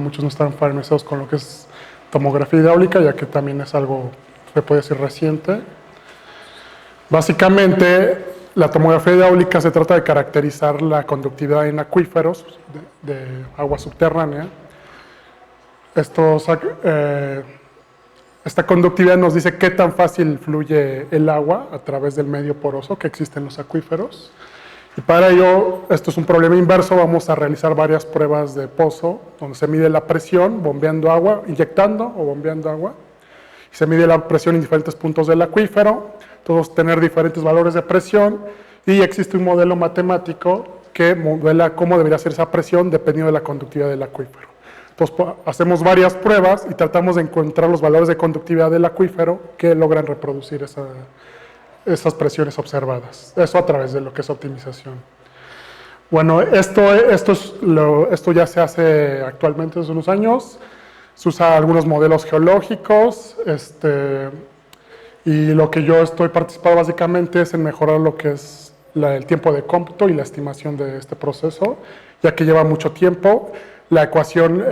Muchos no están familiarizados con lo que es tomografía hidráulica, ya que también es algo, se puede decir, reciente. Básicamente, la tomografía hidráulica se trata de caracterizar la conductividad en acuíferos de agua subterránea. Esta conductividad nos dice qué tan fácil fluye el agua a través del medio poroso que existe en los acuíferos. Y para ello, esto es un problema inverso, vamos a realizar varias pruebas de pozo, donde se mide la presión, bombeando agua, inyectando o bombeando agua, y se mide la presión en diferentes puntos del acuífero, todos tener diferentes valores de presión, y existe un modelo matemático que modela cómo debería ser esa presión dependiendo de la conductividad del acuífero. Entonces, hacemos varias pruebas y tratamos de encontrar los valores de conductividad del acuífero que logran reproducir esas presiones observadas. Eso a través de lo que es optimización. Bueno, esto ya se hace actualmente desde unos años. Se usa algunos modelos geológicos y lo que yo estoy participando básicamente es en mejorar lo que es el tiempo de cómputo y la estimación de este proceso, ya que lleva mucho tiempo. La ecuación,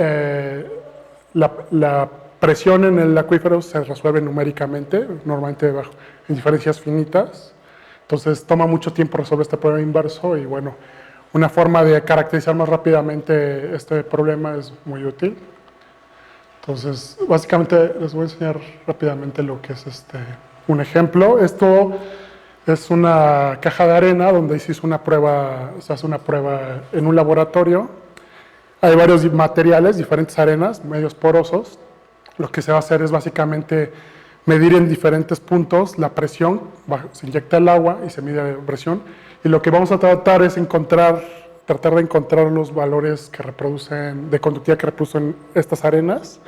la presión en el acuífero se resuelve numéricamente, normalmente en diferencias finitas. Entonces toma mucho tiempo resolver este problema inverso y bueno, una forma de caracterizar más rápidamente este problema es muy útil. Entonces, básicamente les voy a enseñar rápidamente lo que es un ejemplo. Esto es una caja de arena donde se hace una prueba en un laboratorio. Hay varios materiales, diferentes arenas, medios porosos. Lo que se va a hacer es básicamente medir en diferentes puntos la presión, se inyecta el agua y se mide la presión. Y lo que vamos a tratar es tratar de encontrar los valores de conductividad que reproducen estas arenas.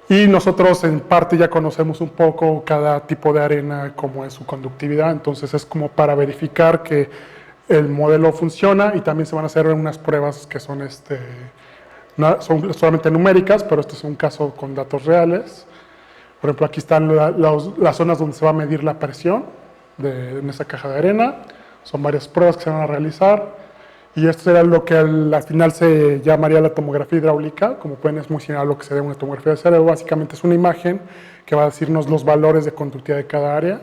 Y nosotros en parte ya conocemos un poco cada tipo de arena, cómo es su conductividad, entonces es como para verificar que el modelo funciona y también se van a hacer unas pruebas que son solamente numéricas, pero este es un caso con datos reales. Por ejemplo, aquí están las zonas donde se va a medir la presión en esa caja de arena. Son varias pruebas que se van a realizar. Y esto será lo que al final se llamaría la tomografía hidráulica. Como pueden, es muy similar a lo que sería una tomografía de cerebro. Básicamente es una imagen que va a decirnos los valores de conductividad de cada área.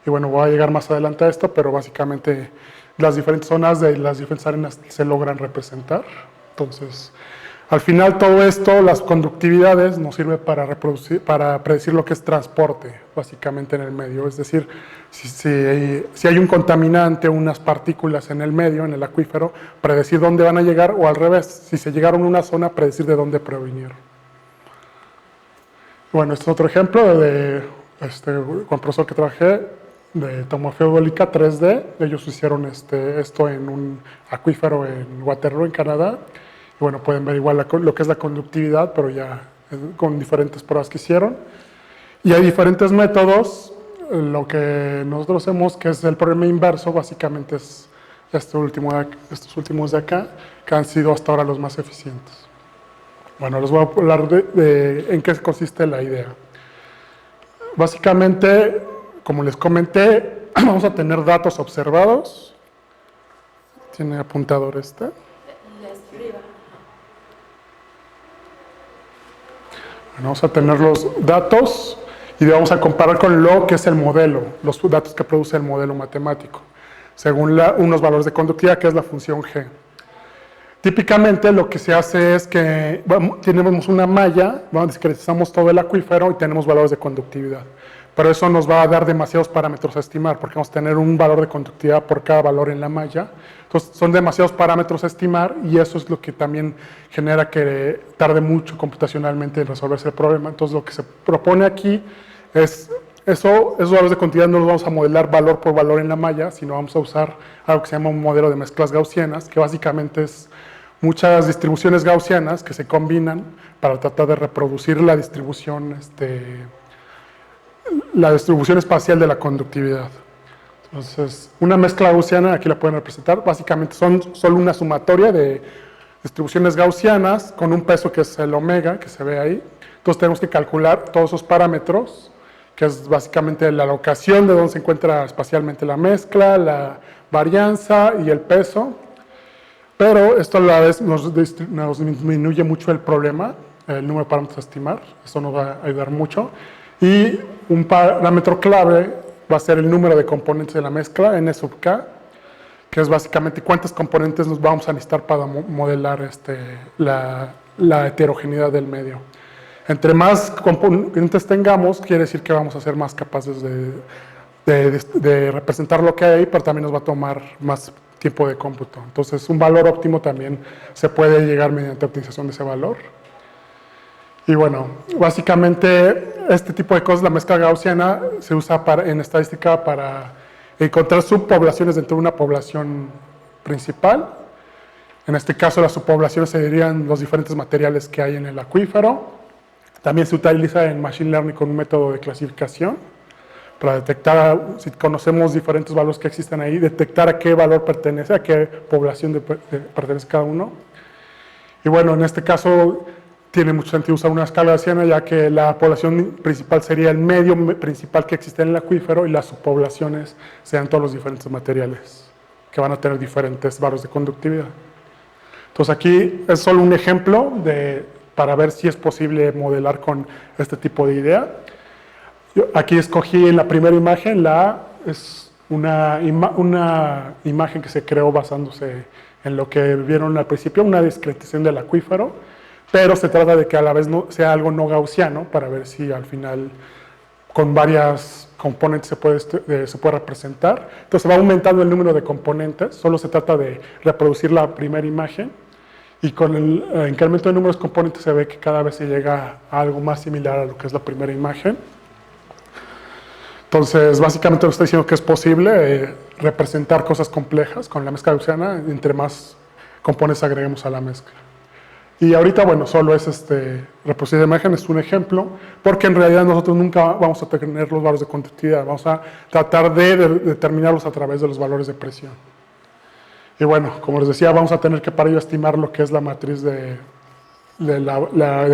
Y bueno, voy a llegar más adelante a esto, pero básicamente las diferentes zonas de las diferentes arenas se logran representar. Entonces, al final todo esto, las conductividades, nos sirve para predecir lo que es transporte, básicamente en el medio. Es decir, si hay un contaminante, unas partículas en el medio, en el acuífero, predecir dónde van a llegar, o al revés, si se llegaron a una zona, predecir de dónde provinieron. Bueno, este es otro ejemplo con el profesor que trabajé, de tomografía hidráulica 3D. Ellos hicieron esto en un acuífero en Waterloo, en Canadá. Y bueno, pueden ver igual lo que es la conductividad, pero ya con diferentes pruebas que hicieron. Y hay diferentes métodos. Lo que nosotros hacemos, que es el problema inverso, básicamente es estos últimos de acá, que han sido hasta ahora los más eficientes. Bueno, les voy a hablar de en qué consiste la idea. Básicamente, como les comenté, vamos a tener datos observados. Tiene apuntador Vamos a tener los datos y vamos a comparar con lo que es el modelo, los datos que produce el modelo matemático, según unos valores de conductividad, que es la función G. Típicamente lo que se hace es que tenemos una malla, discretizamos todo el acuífero y tenemos valores de conductividad. Pero eso nos va a dar demasiados parámetros a estimar, porque vamos a tener un valor de conductividad por cada valor en la malla. Entonces, son demasiados parámetros a estimar y eso es lo que también genera que tarde mucho computacionalmente en resolverse el problema. Entonces, lo que se propone aquí es esos valores de conductividad no los vamos a modelar valor por valor en la malla, sino vamos a usar algo que se llama un modelo de mezclas gaussianas, que básicamente es muchas distribuciones gaussianas que se combinan para tratar de reproducir la distribución espacial de la conductividad. Entonces, una mezcla gaussiana, aquí la pueden representar, básicamente son solo una sumatoria de distribuciones gaussianas con un peso que es el omega, que se ve ahí. Entonces tenemos que calcular todos esos parámetros, que es básicamente la locación de donde se encuentra espacialmente la mezcla, la varianza y el peso. pero esto a la vez nos disminuye mucho el problema, el número de parámetros a estimar. Esto nos va a ayudar mucho. Y un parámetro clave va a ser el número de componentes de la mezcla, n sub k, que es básicamente cuántos componentes nos vamos a necesitar para modelar la heterogeneidad del medio. Entre más componentes tengamos, quiere decir que vamos a ser más capaces de representar lo que hay, pero también nos va a tomar más tiempo de cómputo. Entonces, un valor óptimo también se puede llegar mediante optimización de ese valor. Y bueno, básicamente este tipo de cosas, la mezcla gaussiana, se usa en estadística para encontrar subpoblaciones dentro de una población principal. En este caso, las subpoblaciones serían los diferentes materiales que hay en el acuífero. También se utiliza en Machine Learning con un método de clasificación para detectar, si conocemos diferentes valores que existen ahí, detectar a qué valor pertenece, a qué población pertenece cada uno. Y bueno, en este caso tiene mucho sentido usar una escala gaussiana, ya que la población principal sería el medio principal que existe en el acuífero y las subpoblaciones sean todos los diferentes materiales que van a tener diferentes valores de conductividad. Entonces aquí es solo un ejemplo para ver si es posible modelar con este tipo de idea. Yo aquí escogí en la primera imagen, es una imagen que se creó basándose en lo que vieron al principio, una discretización del acuífero, pero se trata de que a la vez no, sea algo no gaussiano para ver si al final con varias componentes se puede representar. Entonces va aumentando el número de componentes, solo se trata de reproducir la primera imagen y con el incremento de números de componentes se ve que cada vez se llega a algo más similar a lo que es la primera imagen. Entonces, básicamente nos está diciendo que es posible representar cosas complejas con la mezcla gaussiana entre más componentes agreguemos a la mezcla. Y ahorita, bueno, solo es reproducir la imagen, es un ejemplo, porque en realidad nosotros nunca vamos a tener los valores de conductividad, vamos a tratar de determinarlos a través de los valores de presión. Y bueno, como les decía, vamos a tener que para ello estimar lo que es la matriz de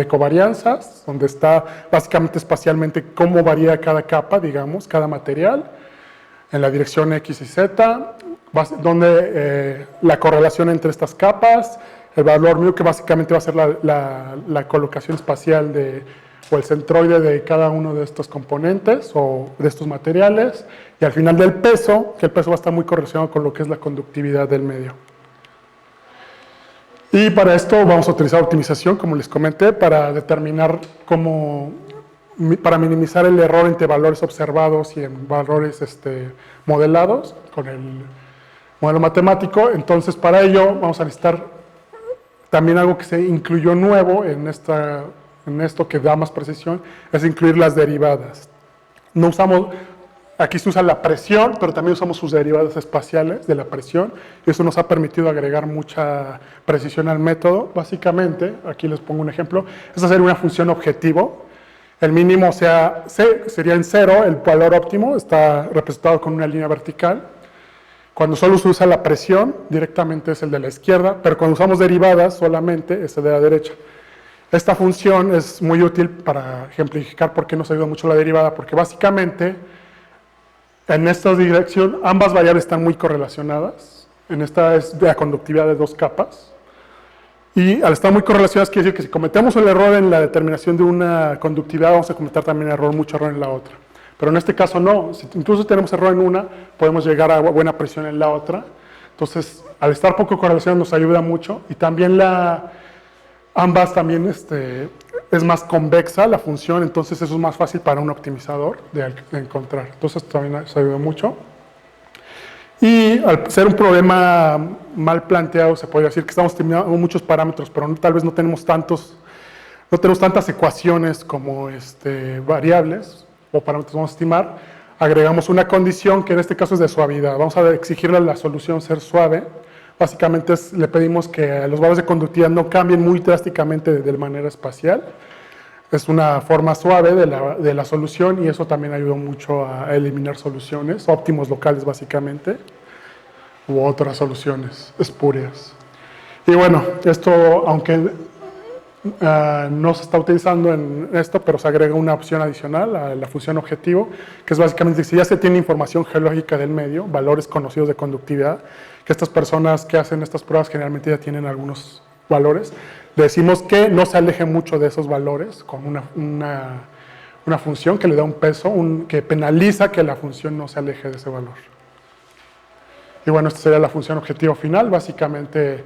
covarianzas, donde está básicamente espacialmente cómo varía cada capa, digamos, cada material, en la dirección X y Z, donde la correlación entre estas capas, el valor μ, que básicamente va a ser la colocación espacial o el centroide de cada uno de estos componentes o de estos materiales, y al final del peso, que el peso va a estar muy correlacionado con lo que es la conductividad del medio. Y para esto vamos a utilizar optimización, como les comenté, para determinar para minimizar el error entre valores observados y en valores modelados con el modelo matemático. Entonces, para ello vamos a necesitar también algo que se incluyó nuevo en esto que da más precisión, es incluir las derivadas. No usamos, aquí se usa la presión, pero también usamos sus derivadas espaciales de la presión, y eso nos ha permitido agregar mucha precisión al método. Básicamente, aquí les pongo un ejemplo, esta sería una función objetivo. El mínimo sería en 0, el valor óptimo está representado con una línea vertical. Cuando solo se usa la presión, directamente es el de la izquierda, pero cuando usamos derivadas solamente es el de la derecha. Esta función es muy útil para ejemplificar por qué nos ayuda mucho la derivada, porque básicamente en esta dirección ambas variables están muy correlacionadas. En esta es de la conductividad de dos capas. Y al estar muy correlacionadas quiere decir que si cometemos el error en la determinación de una conductividad, vamos a cometer también mucho error en la otra. Pero en este caso no, incluso si tenemos error en una, podemos llegar a buena presión en la otra. Entonces, al estar poco correlacionadas nos ayuda mucho, y también ambas también es más convexa la función, entonces eso es más fácil para un optimizador de encontrar. Entonces también nos ayuda mucho. Y al ser un problema mal planteado, se podría decir que estamos teniendo muchos parámetros, pero tal vez no tenemos tantas ecuaciones como variables o parámetros vamos a estimar. Agregamos una condición que en este caso es de suavidad. Vamos a exigirle a la solución ser suave. Básicamente le pedimos que los valores de conductividad no cambien muy drásticamente de manera espacial. Es una forma suave de la solución, y eso también ayudó mucho a eliminar soluciones, óptimos locales básicamente, u otras soluciones espurias. Y bueno, esto, aunque no se está utilizando en esto, pero se agrega una opción adicional a la función objetivo, que es básicamente si ya se tiene información geológica del medio, valores conocidos de conductividad, que estas personas que hacen estas pruebas generalmente ya tienen algunos valores, le decimos que no se aleje mucho de esos valores con una función que le da un peso, que penaliza que la función no se aleje de ese valor. Y bueno, esta sería la función objetivo final, básicamente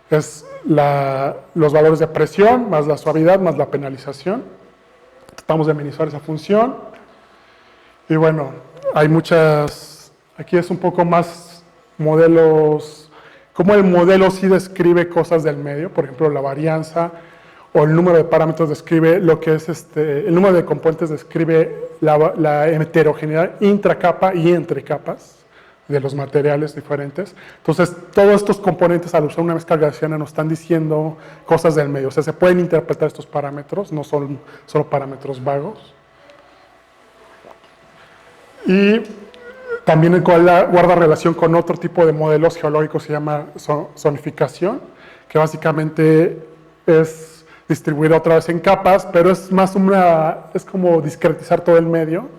es los valores de presión, más la suavidad, más la penalización. Tratamos de minimizar esa función. Y bueno, hay muchas, aquí es un poco más modelos, cómo el modelo sí describe cosas del medio, por ejemplo, la varianza o el número de parámetros describe lo que es el número de componentes describe la heterogeneidad intracapa y entre capas de los materiales diferentes. Entonces, todos estos componentes al usar una mezcla gaussiana nos están diciendo cosas del medio. O sea, se pueden interpretar estos parámetros, no son solo parámetros vagos. Y también guarda relación con otro tipo de modelos geológicos, se llama zonificación, que básicamente es distribuir otra vez en capas, pero es más es como discretizar todo el medio.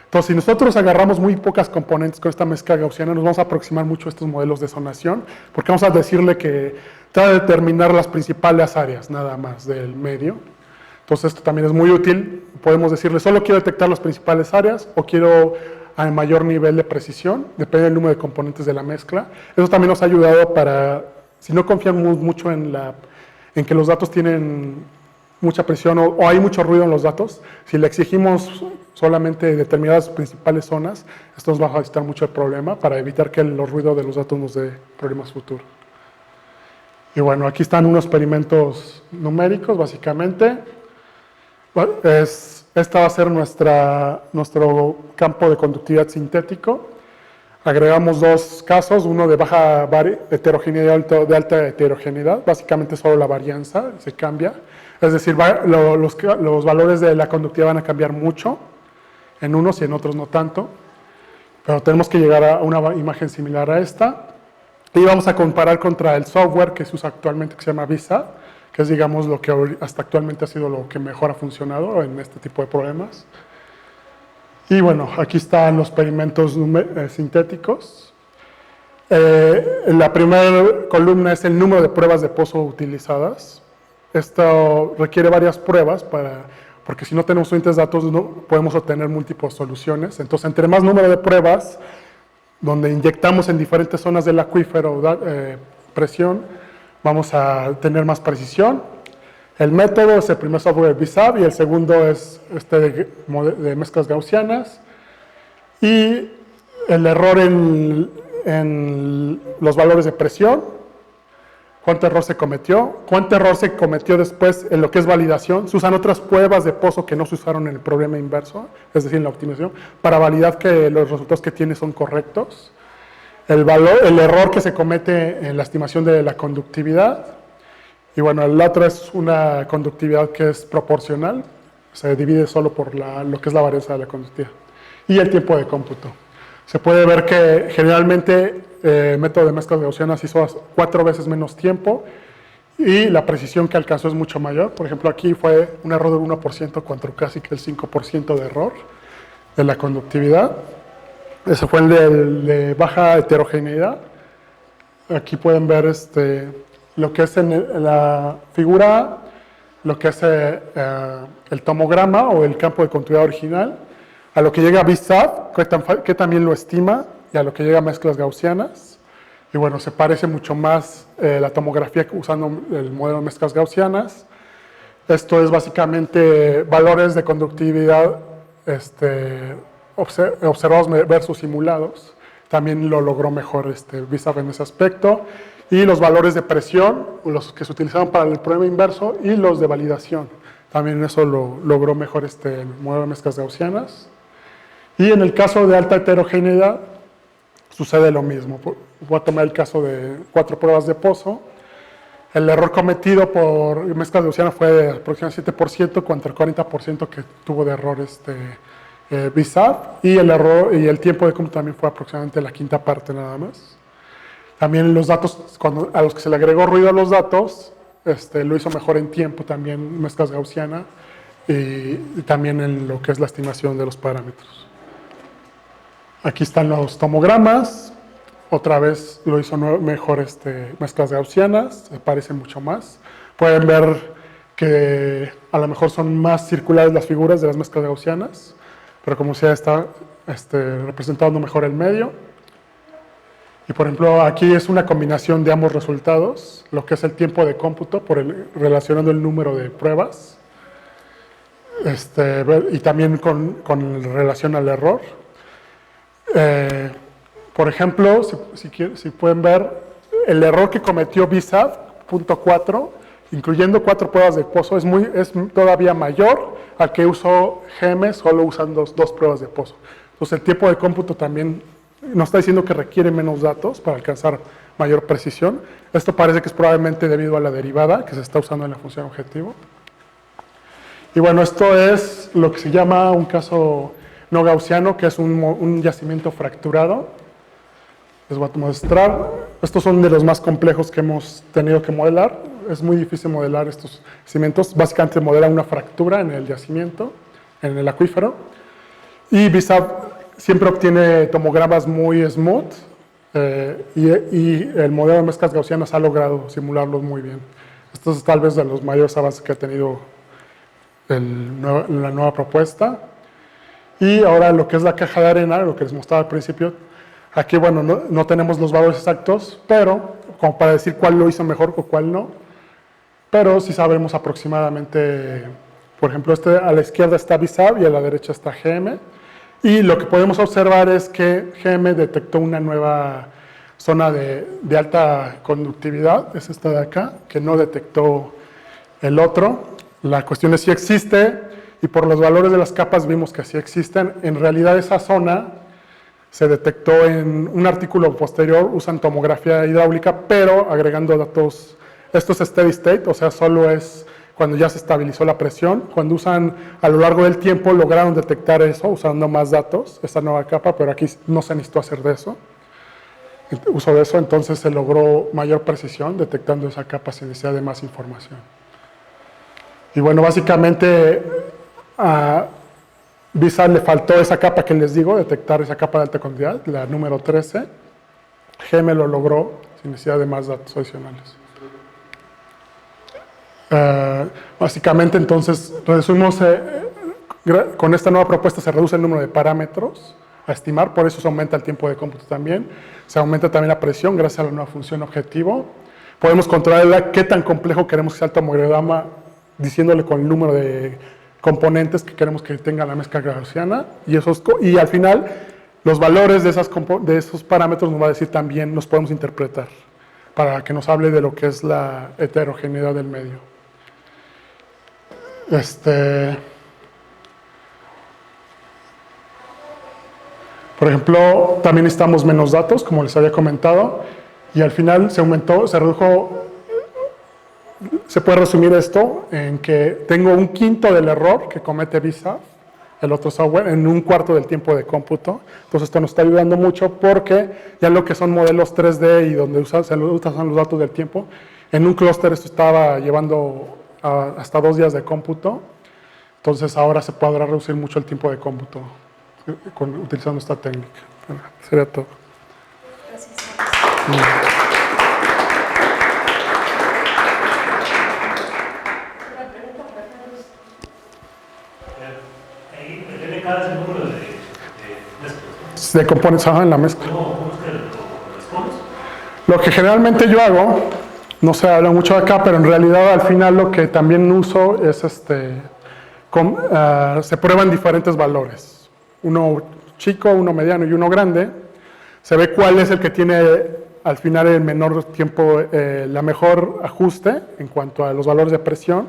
Entonces, si nosotros agarramos muy pocas componentes con esta mezcla gaussiana, nos vamos a aproximar mucho a estos modelos de zonación, porque vamos a decirle que trata de determinar las principales áreas, nada más, del medio. Entonces, esto también es muy útil. Podemos decirle, solo quiero detectar las principales áreas, o quiero a mayor nivel de precisión, depende del número de componentes de la mezcla. Eso también nos ha ayudado para, si no confiamos mucho en que los datos tienen mucha presión o hay mucho ruido en los datos, si le exigimos solamente determinadas principales zonas, esto nos va a facilitar mucho el problema para evitar que el ruido de los datos nos dé problemas futuros. Y bueno, aquí están unos experimentos numéricos, básicamente. Esta va a ser nuestro campo de conductividad sintético. Agregamos dos casos, uno de baja heterogeneidad y de alta heterogeneidad, básicamente solo la varianza se cambia. Es decir, los valores de la conductividad van a cambiar mucho en unos y en otros no tanto, pero tenemos que llegar a una imagen similar a esta y vamos a comparar contra el software que se usa actualmente, que se llama VISA, que es, digamos, lo que hasta actualmente ha sido lo que mejor ha funcionado en este tipo de problemas. Y bueno, aquí están los experimentos sintéticos. La primera columna es el número de pruebas de pozo utilizadas. Esto requiere varias pruebas porque si no tenemos suficientes datos no podemos obtener múltiples soluciones. Entonces, entre más número de pruebas, donde inyectamos en diferentes zonas del acuífero presión, vamos a tener más precisión. El método es el primer software VISAB y el segundo es de mezclas gaussianas. Y el error en los valores de presión. ¿Cuánto error se cometió después en lo que es validación? Se usan otras pruebas de pozo que no se usaron en el problema inverso, es decir, en la optimización, para validar que los resultados que tiene son correctos. El error que se comete en la estimación de la conductividad. Y bueno, el otro es una conductividad que es proporcional, se divide solo por lo que es la varianza de la conductividad. Y el tiempo de cómputo. Se puede ver que generalmente el método de mezclas gaussianas hizo 4 veces menos tiempo y la precisión que alcanzó es mucho mayor. Por ejemplo, aquí fue un error del 1% contra casi que el 5% de error de la conductividad. Ese fue el de baja heterogeneidad. Aquí pueden ver lo que es en la figura A, lo que es el tomograma o el campo de conductividad original, a lo que llega VISAB, que también lo estima, y a lo que llega mezclas gaussianas. Y bueno, se parece mucho más la tomografía usando el modelo de mezclas gaussianas. Esto es básicamente valores de conductividad observados versus simulados. También lo logró mejor VISAB en ese aspecto. Y los valores de presión, los que se utilizaban para el problema inverso, y los de validación. También eso lo logró mejor el modelo de mezclas gaussianas. Y en el caso de alta heterogeneidad, sucede lo mismo. Voy a tomar el caso de 4 pruebas de pozo. El error cometido por mezclas gaussianas fue de aproximadamente 7% contra el 40% que tuvo de error VISAB. Y el tiempo de cómputo también fue aproximadamente la quinta parte nada más. También los datos, a los que se le agregó ruido a los datos, lo hizo mejor en tiempo también mezclas gaussiana y también en lo que es la estimación de los parámetros. Aquí están los tomogramas. Otra vez lo hizo mejor mezclas gaussianas, se parecen mucho más. Pueden ver que a lo mejor son más circulares las figuras de las mezclas gaussianas, pero como sea está representando mejor el medio. Y por ejemplo, aquí es una combinación de ambos resultados, lo que es el tiempo de cómputo, relacionando el número de pruebas, y también con relación al error. Por ejemplo, si pueden ver, el error que cometió BSAT.4, incluyendo 4 pruebas de pozo, es todavía mayor al que usó GM solo usando 2 pruebas de pozo. Entonces el tiempo de cómputo también nos está diciendo que requiere menos datos para alcanzar mayor precisión. Esto parece que es probablemente debido a la derivada que se está usando en la función objetivo. Y bueno, esto es lo que se llama un caso no gaussiano, que es un yacimiento fracturado. Les voy a mostrar. Estos son de los más complejos que hemos tenido que modelar. Es muy difícil modelar estos yacimientos. Básicamente modela una fractura en el yacimiento, en el acuífero. Y BSAT siempre obtiene tomogramas muy smooth y el modelo de mezclas gaussianas ha logrado simularlos muy bien. Esto es tal vez de los mayores avances que ha tenido la nueva propuesta. Y ahora lo que es la caja de arena, lo que les mostraba al principio, aquí bueno, no tenemos los valores exactos, pero como para decir cuál lo hizo mejor o cuál no, pero sí sabemos aproximadamente, por ejemplo, a la izquierda está BSAT y a la derecha está GM, y lo que podemos observar es que GM detectó una nueva zona de alta conductividad, es esta de acá, que no detectó el otro. La cuestión es si existe, y por los valores de las capas vimos que sí existen. En realidad esa zona se detectó en un artículo posterior, usan tomografía hidráulica, pero agregando datos. Esto es steady state, o sea, solo es cuando ya se estabilizó la presión. Cuando usan a lo largo del tiempo, lograron detectar eso usando más datos, esta nueva capa, pero aquí no se necesitó hacer de eso. Uso de eso, entonces se logró mayor precisión detectando esa capa sin necesidad de más información. Y bueno, básicamente a BSAT le faltó esa capa que les digo, detectar esa capa de alta conductividad, la número 13. GM lo logró sin necesidad de más datos adicionales. Básicamente, entonces, resumimos, con esta nueva propuesta se reduce el número de parámetros a estimar, por eso se aumenta el tiempo de cómputo también. Se aumenta también la presión gracias a la nueva función objetivo. Podemos controlar qué tan complejo queremos que sea el tomograma, diciéndole con el número de componentes que queremos que tenga la mezcla gaussiana, y al final los valores de esos parámetros nos va a decir también, los podemos interpretar para que nos hable de lo que es la heterogeneidad del medio. Por ejemplo, también necesitamos menos datos, como les había comentado, y al final se redujo. Se puede resumir esto en que tengo un quinto del error que comete BSAT, el otro software, en un cuarto del tiempo de cómputo. Entonces esto nos está ayudando mucho porque ya lo que son modelos 3D y donde se usan los datos del tiempo, en un clúster esto estaba llevando hasta 2 días de cómputo. Entonces ahora se podrá reducir mucho el tiempo de cómputo utilizando esta técnica. Bueno, sería todo. Gracias. Cada número de mezclas. De componentes en la mezcla. ¿Cómo es que lo respondes? Lo que generalmente yo hago, no se habla mucho de acá, pero en realidad al final lo que también uso es se prueban diferentes valores. Uno chico, uno mediano y uno grande. Se ve cuál es el que tiene al final el menor tiempo, la mejor ajuste en cuanto a los valores de presión.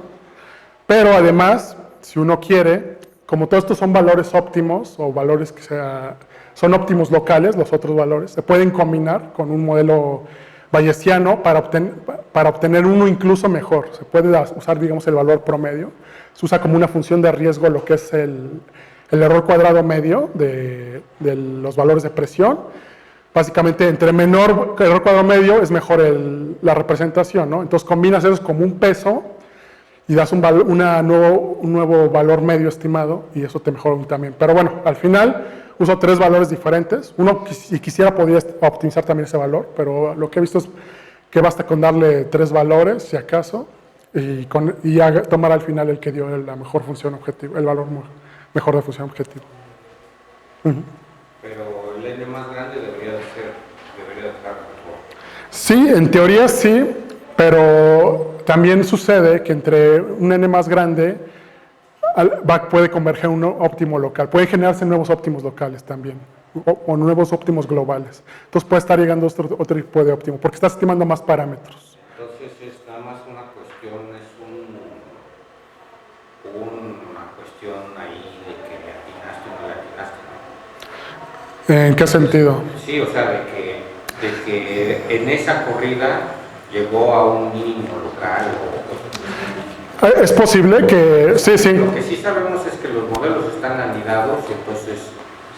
Pero además, si uno quiere, como todos estos son valores óptimos o valores que son óptimos locales, los otros valores, se pueden combinar con un modelo bayesiano para obtener uno incluso mejor. Se puede usar, digamos, el valor promedio. Se usa como una función de riesgo lo que es el error cuadrado medio de los valores de presión básicamente entre menor error cuadrado medio es mejor la representación, ¿no? Entonces combinas eso como un peso y das un nuevo valor medio estimado y eso te mejora también. Pero bueno, al final uso 3 valores diferentes. Uno, si quisiera, podría optimizar también ese valor, pero lo que he visto es que basta con darle 3 valores, si acaso, y tomar al final el que dio la mejor función objetiva, el valor mejor de función objetiva. Pero el n más grande debería dejar mejor. Sí, en teoría sí, pero también sucede que entre un n más grande puede converger un óptimo local. Pueden generarse nuevos óptimos locales también, o nuevos óptimos globales. Entonces puede estar llegando otro tipo de óptimo, porque estás estimando más parámetros. Entonces es nada más una cuestión, una cuestión ahí de que le atinaste o no le atinaste, ¿no? ¿En qué sentido? Sí, o sea, de que en esa corrida llegó a un mínimo local Es posible que, sí. Lo que sí sabemos es que los modelos están anidados y entonces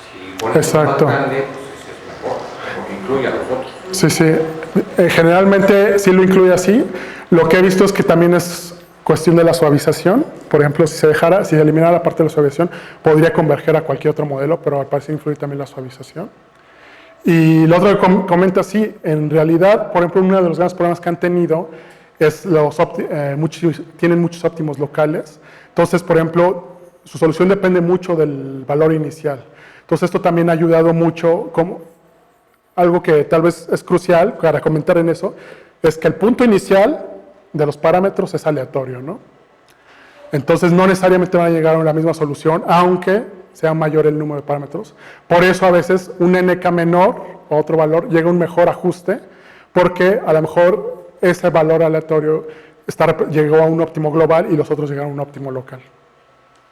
si pones un más Exacto. grande, pues ese es mejor, porque incluye a los otros. Sí. Generalmente sí lo incluye así. Lo que he visto es que también es cuestión de la suavización. Por ejemplo, si se eliminara la parte de la suavización, podría converger a cualquier otro modelo, pero al parecer influye también la suavización. Y lo otro que comenta, sí, en realidad, por ejemplo, uno de los grandes problemas que han tenido es tienen muchos óptimos locales. Entonces, por ejemplo, su solución depende mucho del valor inicial. Entonces, esto también ha ayudado mucho, algo que tal vez es crucial para comentar en eso, es que el punto inicial de los parámetros es aleatorio, ¿no? Entonces, no necesariamente van a llegar a la misma solución, aunque sea mayor el número de parámetros. Por eso, a veces, un nk menor, o otro valor, llega a un mejor ajuste, porque a lo mejor ese valor aleatorio llegó a un óptimo global y los otros llegaron a un óptimo local.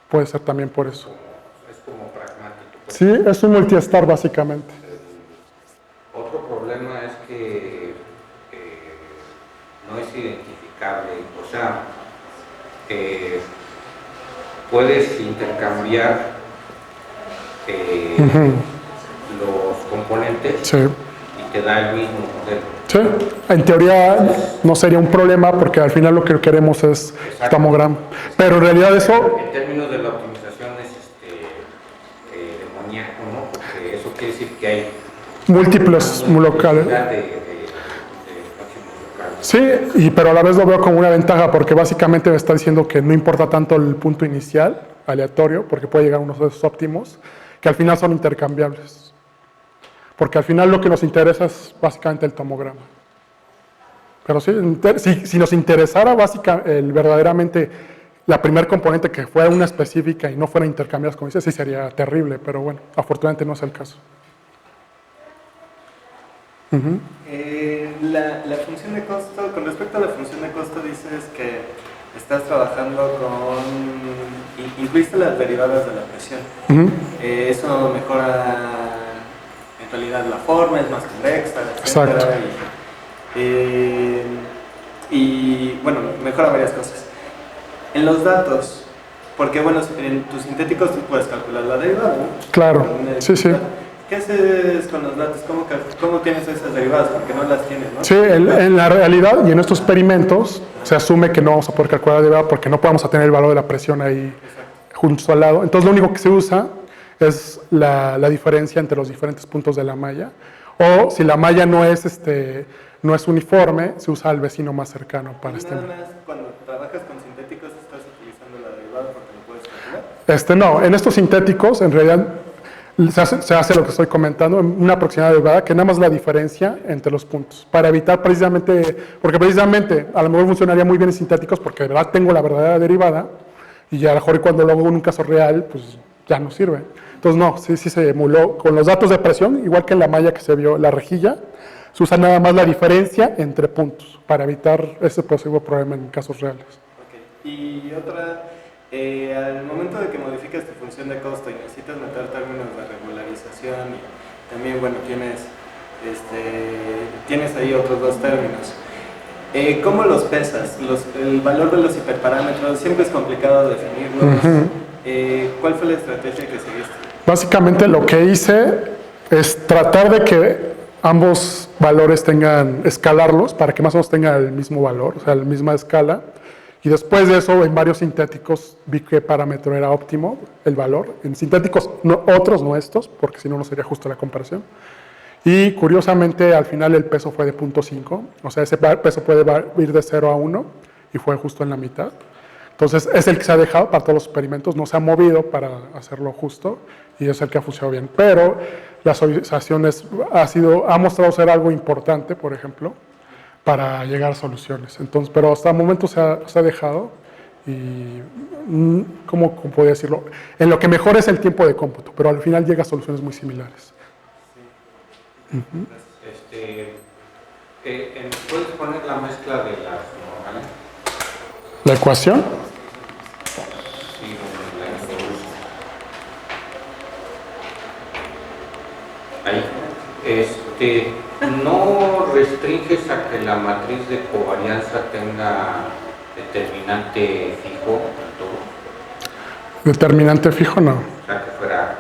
Puede ser también por eso. Es como pragmático. Sí, es un multi-star básicamente. Otro problema es que no es identificable, o sea, puedes intercambiar los componentes Sí. y te da el mismo modelo. Sí, en teoría no sería un problema porque al final lo que queremos es tomograma. Pero en realidad eso, En términos de la optimización es demoníaco, ¿no? Porque eso quiere decir que hay múltiples locales. de próximos locales. Sí, pero a la vez lo veo como una ventaja porque básicamente me está diciendo que no importa tanto el punto inicial, aleatorio, porque puede llegar a unos de esos óptimos, que al final son intercambiables. Porque al final lo que nos interesa es básicamente el tomograma. Pero sí, si nos interesara verdaderamente la primer componente que fuera una específica y no fuera intercambiadas, como dice, sí sería terrible, pero bueno, afortunadamente no es el caso. La función de costo, con respecto a la función de costo, dices que estás trabajando incluiste las derivadas de la presión. Eso mejora en realidad la forma, es más convexa, etc. Exacto. Y bueno, mejora varias cosas. En los datos, porque bueno, en tus sintéticos tú puedes calcular la derivada, ¿no? Claro, sí. ¿Qué haces con los datos? ¿Cómo tienes esas derivadas? Porque no las tienes, ¿no? Sí, en la realidad y en estos experimentos se asume que no vamos a poder calcular la derivada porque no podemos tener el valor de la presión ahí junto al lado. Entonces lo único que se usa es la diferencia entre los diferentes puntos de la malla. O si la malla no es uniforme, se usa el vecino más cercano para Nada más cuando trabajas con sintéticos estás utilizando la derivada porque lo puedes calcular. No, en estos sintéticos en realidad se hace lo que estoy comentando, una aproximada derivada, que nada más la diferencia entre los puntos, para evitar porque precisamente a lo mejor funcionaría muy bien en sintéticos porque de verdad tengo la verdadera derivada y a lo mejor cuando lo hago en un caso real, pues ya no sirve. Entonces no, sí se emuló con los datos de presión, igual que en la malla que se vio, la rejilla, se usa nada más la diferencia entre puntos para evitar ese posible problema en casos reales. Okay. Y otra, al momento de que modificas tu función de costo y necesitas meter términos de regularización y también, bueno, tienes ahí otros dos términos. ¿Cómo los pesas? El valor de los hiperparámetros siempre es complicado definirlos. ¿Cuál fue la estrategia que seguiste? Básicamente lo que hice es tratar de que ambos valores escalarlos para que más o menos tengan el mismo valor, o sea, la misma escala. Y después de eso, en varios sintéticos vi qué parámetro era óptimo el valor. En sintéticos, otros no estos, porque si no, no sería justo la comparación. Y curiosamente, al final el peso fue de 0.5, o sea, ese peso puede ir de 0 a 1 y fue justo en la mitad. Entonces, es el que se ha dejado para todos los experimentos, no se ha movido para hacerlo justo y es el que ha funcionado bien. Pero la solicitación ha mostrado ser algo importante, por ejemplo, para llegar a soluciones. Entonces, pero hasta el momento se ha dejado y, ¿cómo podría decirlo? En lo que mejor es el tiempo de cómputo, pero al final llega a soluciones muy similares. ¿Puedes poner la mezcla de las normales? ¿La ecuación? Sí, la introduce. Ahí. No restringes a que la matriz de covarianza tenga determinante fijo en todo. Determinante fijo, no. O sea, que fuera.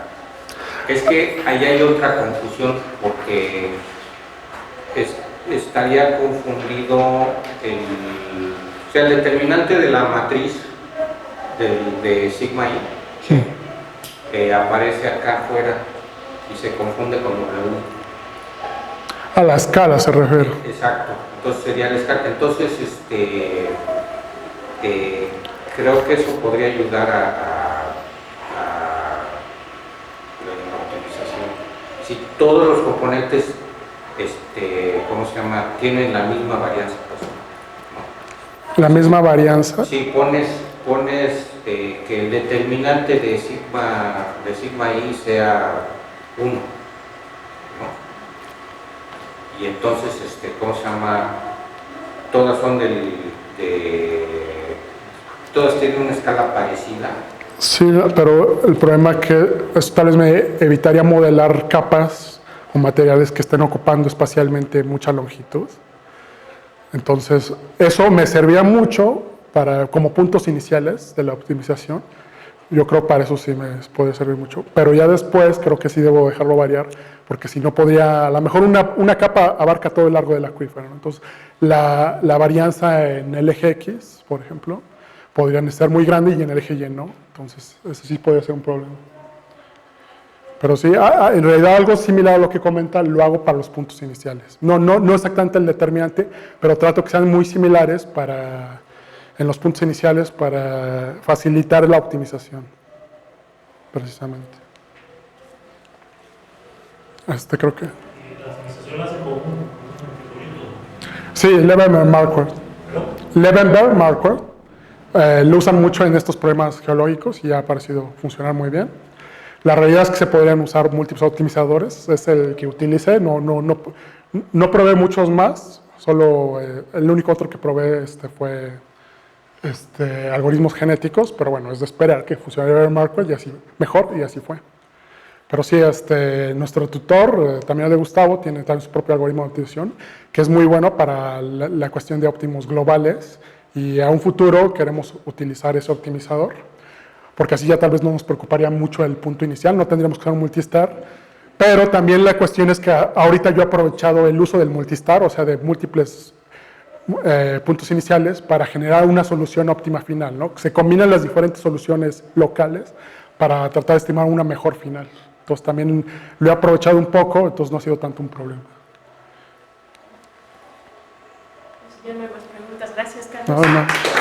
Es que ahí hay otra confusión porque estaría confundido o sea, el determinante de la matriz de sigma i aparece acá afuera y se confunde con W. A la escala se refiere. Exacto, entonces sería la escala. Entonces, creo que eso podría ayudar a la optimización. Si todos los componentes, ¿cómo se llama?, tienen la misma varianza, pues, ¿no? La misma varianza. Si pones que el determinante de sigma i sea 1, ¿no? Y entonces, ¿cómo se llama? Todas son todas tienen una escala parecida. Sí, pero el problema es que tal vez me evitaría modelar capas o materiales que estén ocupando espacialmente mucha longitud. Entonces, eso me servía mucho como puntos iniciales de la optimización. Yo creo para eso sí me puede servir mucho. Pero ya después creo que sí debo dejarlo variar, porque si no podría, a lo mejor una capa abarca todo el largo del acuífero, ¿no? Entonces, la varianza en el eje X, por ejemplo, podrían ser muy grande y en el eje Y no. Entonces, eso sí podría ser un problema. Pero sí, en realidad algo similar a lo que comenta lo hago para los puntos iniciales. No exactamente el determinante, pero trato que sean muy similares en los puntos iniciales para facilitar la optimización, precisamente. Creo que... La optimización la hace con un algoritmo. Sí, Levenberg-Marquardt. Levenberg-Marquardt. Lo usan mucho en estos problemas geológicos y ha parecido funcionar muy bien. La realidad es que se podrían usar múltiples optimizadores, es el que utilicé, no probé muchos más, solo el único otro que probé fue algoritmos genéticos, pero bueno, es de esperar que funcionara el Marquardt y así, mejor, y así fue. Pero sí, nuestro tutor, también de Gustavo, tiene también su propio algoritmo de optimización, que es muy bueno para la cuestión de óptimos globales, y a un futuro queremos utilizar ese optimizador, porque así ya tal vez no nos preocuparía mucho el punto inicial, no tendríamos que usar un multistar, pero también la cuestión es que ahorita yo he aprovechado el uso del multistar, o sea, de múltiples puntos iniciales para generar una solución óptima final, ¿no? Se combinan las diferentes soluciones locales para tratar de estimar una mejor final. Entonces también lo he aprovechado un poco, entonces no ha sido tanto un problema. Ya no hay más preguntas. Gracias, Carlos. No.